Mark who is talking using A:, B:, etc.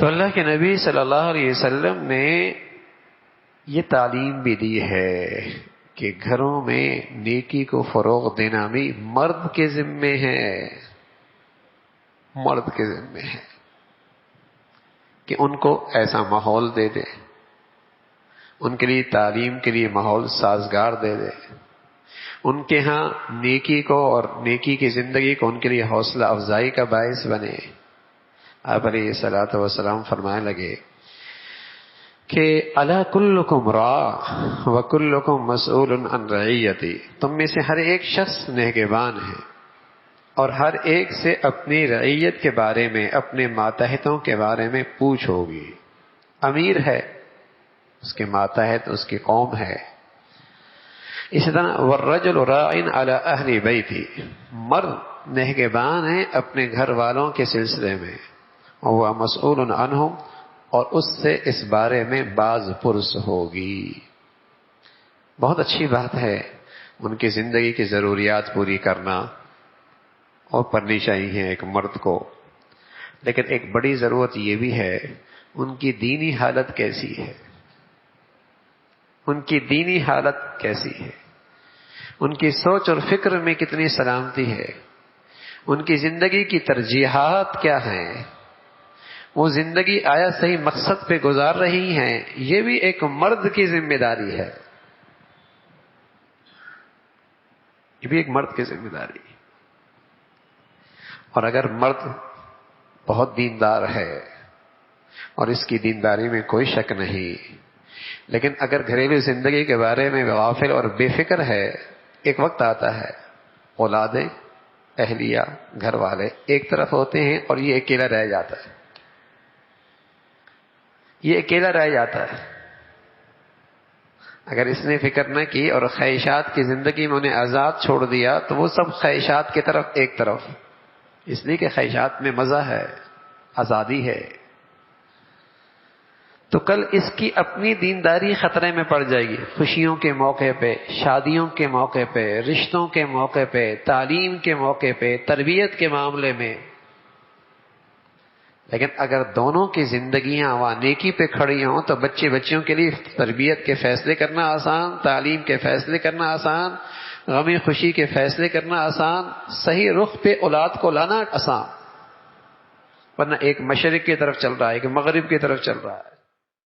A: تو اللہ کے نبی صلی اللہ علیہ وسلم نے یہ تعلیم بھی دی ہے کہ گھروں میں نیکی کو فروغ دینا بھی مرد کے ذمے ہے، مرد کے ذمے ہے کہ ان کو ایسا ماحول دے دے، ان کے لیے تعلیم کے لیے ماحول سازگار دے دے، ان کے ہاں نیکی کو اور نیکی کی زندگی کو ان کے لیے حوصلہ افزائی کا باعث بنے۔ آپ علیہ الصلوۃ والسلام فرمانے لگے کہ الا کلکم راع وکلکم مسئول عن رعیتی، تم میں سے ہر ایک شخص نگہبان ہے اور ہر ایک سے اپنی رعیت کے بارے میں، اپنے ماتحتوں کے بارے میں پوچھ ہوگی۔ امیر ہے، اس کے ماتحت اس کی قوم ہے۔ اسی طرح والرجل راع علی اہل بیتی، مرد نگہبان ہے اپنے گھر والوں کے سلسلے میں، وہ مسئول عنہم، اور اس سے اس بارے میں باز پرس ہوگی۔ بہت اچھی بات ہے ان کی زندگی کی ضروریات پوری کرنا، اور کرنی چاہیے ایک مرد کو، لیکن ایک بڑی ضرورت یہ بھی ہے ان کی دینی حالت کیسی ہے، ان کی دینی حالت کیسی ہے، ان کی سوچ اور فکر میں کتنی سلامتی ہے، ان کی زندگی کی ترجیحات کیا ہیں، وہ زندگی آیا صحیح مقصد پہ گزار رہی ہیں۔ یہ بھی ایک مرد کی ذمہ داری ہے، یہ بھی ایک مرد کی ذمہ داری ہے۔ اور اگر مرد بہت دیندار ہے اور اس کی دینداری میں کوئی شک نہیں، لیکن اگر گھریلو زندگی کے بارے میں غافل اور بے فکر ہے، ایک وقت آتا ہے اولادیں، اہلیہ، گھر والے ایک طرف ہوتے ہیں اور یہ اکیلا رہ جاتا ہے، یہ اکیلا رہ جاتا ہے۔ اگر اس نے فکر نہ کی اور خواہشات کی زندگی میں انہیں آزاد چھوڑ دیا تو وہ سب خواہشات کی طرف ایک طرف، اس لیے کہ خواہشات میں مزہ ہے، آزادی ہے، تو کل اس کی اپنی دینداری خطرے میں پڑ جائے گی۔ خوشیوں کے موقع پہ، شادیوں کے موقع پہ، رشتوں کے موقع پہ، تعلیم کے موقع پہ، تربیت کے معاملے میں۔ لیکن اگر دونوں کی زندگیاں وہاں نیکی پہ کھڑی ہوں تو بچیوں کے لیے تربیت کے فیصلے کرنا آسان، تعلیم کے فیصلے کرنا آسان، غمی خوشی کے فیصلے کرنا آسان، صحیح رخ پہ اولاد کو لانا آسان، ورنہ ایک مشرق کی طرف چل رہا ہے، ایک مغرب کی طرف چل رہا ہے۔